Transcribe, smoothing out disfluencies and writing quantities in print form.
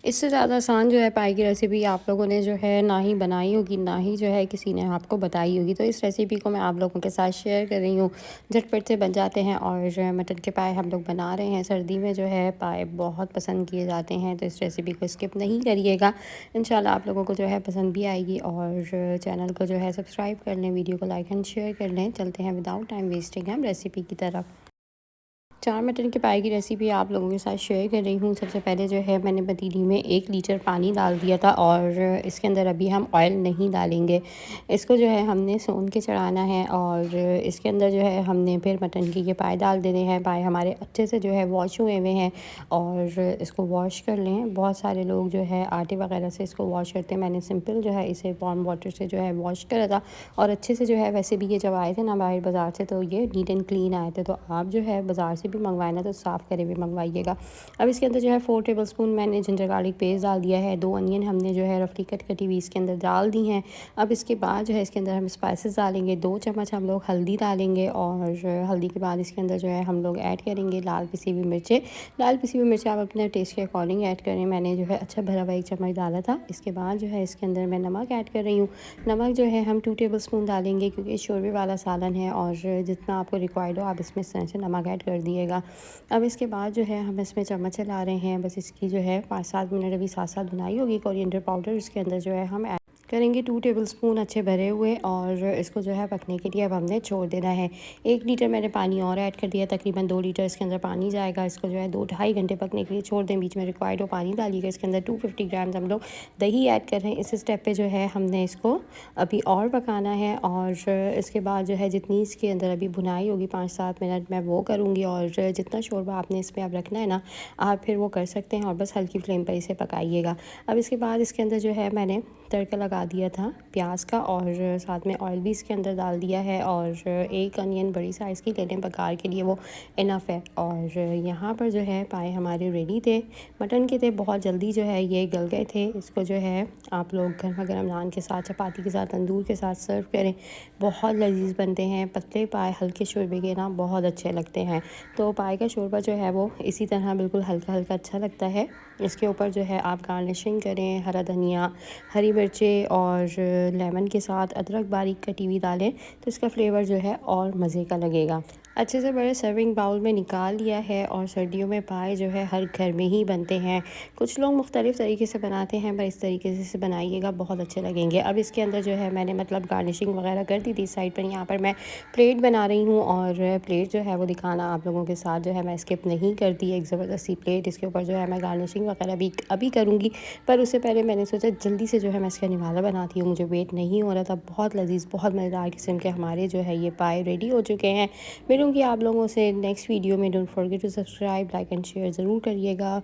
इससे ज़्यादा आसान जो है पाई की रेसिपी आप लोगों ने जो है ना ही बनाई होगी, ना ही जो है किसी ने आपको बताई होगी। तो इस रेसिपी को मैं आप लोगों के साथ शेयर कर रही हूँ। झटपट से बन जाते हैं और जो है मटन के पाए हम लोग बना रहे हैं। सर्दी में जो है पाए बहुत पसंद किए जाते हैं, तो इस रेसिपी को स्किप नहीं करिएगा। इंशाल्लाह आप लोगों को जो है पसंद भी आएगी। और चैनल को जो है सब्सक्राइब कर लें, वीडियो को लाइक एंड शेयर कर लें। चलते हैं विदाउट टाइम वेस्टिंग हम रेसिपी की तरफ। चार मटन के पाए की रेसिपी आप लोगों के साथ शेयर कर रही हूँ। सबसे पहले जो है मैंने पतीली में 1 लीटर पानी डाल दिया था और इसके अंदर अभी हम ऑयल नहीं डालेंगे। इसको जो है हमने सोन के चढ़ाना है और इसके अंदर जो है हमने फिर मटन के ये पाए डाल देने हैं। पाए हमारे अच्छे से जो है वॉश हुए हुए हैं और इसको वॉश कर लें। बहुत सारे लोग जो है आटे वगैरह से इसको वॉश करते हैं। मैंने सिंपल जो है इसे वार्म वाटर से जो है वॉश करा था और अच्छे से जो है वैसे भी ये जब आए थे ना बाहर बाज़ार से, तो ये नीट एंड क्लीन आए थे। तो आप जो है बाज़ार से भी मंगवाए ना तो साफ़ करे हुए मंगवाइएगा। अब इसके अंदर जो है 4 टेबलस्पून मैंने जिंजर गार्लिक पेस्ट डाल दिया है। 2 अनियन हमने जो है रफली कट कटी हुई इसके अंदर डाल दी हैं। अब इसके बाद जो है इसके अंदर हम स्पाइसेस डालेंगे। 2 चम्मच हम लोग हल्दी डालेंगे और हल्दी के बाद इसके अंदर जो है हम लोग ऐड करेंगे लाल पिसी हुई मिर्चें। लाल पिसी हुई मिर्चें आप अपने टेस्ट के अकॉर्डिंग ऐड करें। मैंने जो है अच्छा भरा हुआ 1 चम्मच डाला था। इसके बाद जो है इसके अंदर मैं नमक ऐड कर रही हूँ। नमक जो है हम 2 टेबलस्पून डालेंगे क्योंकि शोरबे वाला सालन है और जितना आपको रिक्वायर्ड हो आप इसमें इस तरह से नमक ऐड कर दिएगा। अब इसके बाद जो है हम इसमें चम्मच चला रहे हैं। बस इसकी जो है 5-7 मिनट अभी साथ-साथ बनाई होगी। कोरिएंडर पाउडर इसके अंदर जो है हम ऐड करेंगे 2 टेबलस्पून अच्छे भरे हुए और इसको जो है पकने के लिए अब हमने छोड़ देना है। 1 लीटर मैंने पानी और ऐड कर दिया, तकरीबन 2 लीटर इसके अंदर पानी जाएगा। इसको जो है 2 ढाई घंटे पकने के लिए छोड़ दें। बीच में रिक्वायर्ड हो पानी डालिएगा। इसके अंदर 250 ग्राम्स हम लोग दही ऐड कर रहे हैं। इस स्टेप पे जो है हमने इसको अभी और पकाना है और इसके बाद जो है जितनी इसके अंदर अभी भुनाई होगी 5-7 मिनट मैं वो करूँगी। और जितना शोरबा आपने इसमें अब रखना है ना, आप फिर वो कर सकते हैं और बस हल्की फ्लेम पर इसे पकाइएगा। अब इसके बाद इसके अंदर जो है मैंने तड़का लगा दिया था प्याज का और साथ में ऑयल भी इसके अंदर डाल दिया है और 1 अनियन बड़ी साइज़ की ले लें, बघार के लिए वो इनफ है। और यहाँ पर जो है पाए हमारे रेडी थे, मटन के थे, बहुत जल्दी जो है ये गल गए थे। इसको जो है आप लोग गर्मा गर्म नान के साथ, चपाती के साथ, तंदूर के साथ सर्व करें। बहुत लजीज बनते हैं। पतले पाए हल्के शोरबे के ना बहुत अच्छे लगते हैं। तो पाए का शोरबा जो है वो इसी तरह बिल्कुल हल्का हल्का अच्छा लगता है। इसके ऊपर जो है आप गार्निशिंग करें, हरा धनिया, हरी मिर्चें और लेमन के साथ अदरक बारीक कटी हुई डालें तो इसका फ्लेवर जो है और मज़े का लगेगा। अच्छे से बड़े सर्विंग बाउल में निकाल लिया है और सर्दियों में पाए जो है हर घर में ही बनते हैं। कुछ लोग मुख्तलिफ़ तरीके से बनाते हैं, पर इस तरीके से बनाइएगा बहुत अच्छे लगेंगे। अब इसके अंदर जो है मैंने मतलब गार्निशिंग वगैरह कर दी थी साइड पर। यहाँ पर मैं प्लेट बना रही हूँ और प्लेट जो है वो दिखाना आप लोगों के साथ जो है मैं स्किप नहीं करती। एक ज़बरदस्ती प्लेट, इसके ऊपर जो है मैं गार्निशिंग वगैरह भी अभी करूँगी, पर उससे पहले मैंने सोचा जल्दी से जो है मैं इसका निवाला बनाती हूँ। मुझे वेट नहीं हो रहा था। बहुत लजीज, बहुत मज़ेदार किस्म के हमारे जो है ये पाए रेडी हो चुके हैं। मिलूँगी आप लोगों से नेक्स्ट वीडियो में। Don't forget to subscribe, like and share ज़रूर करिएगा।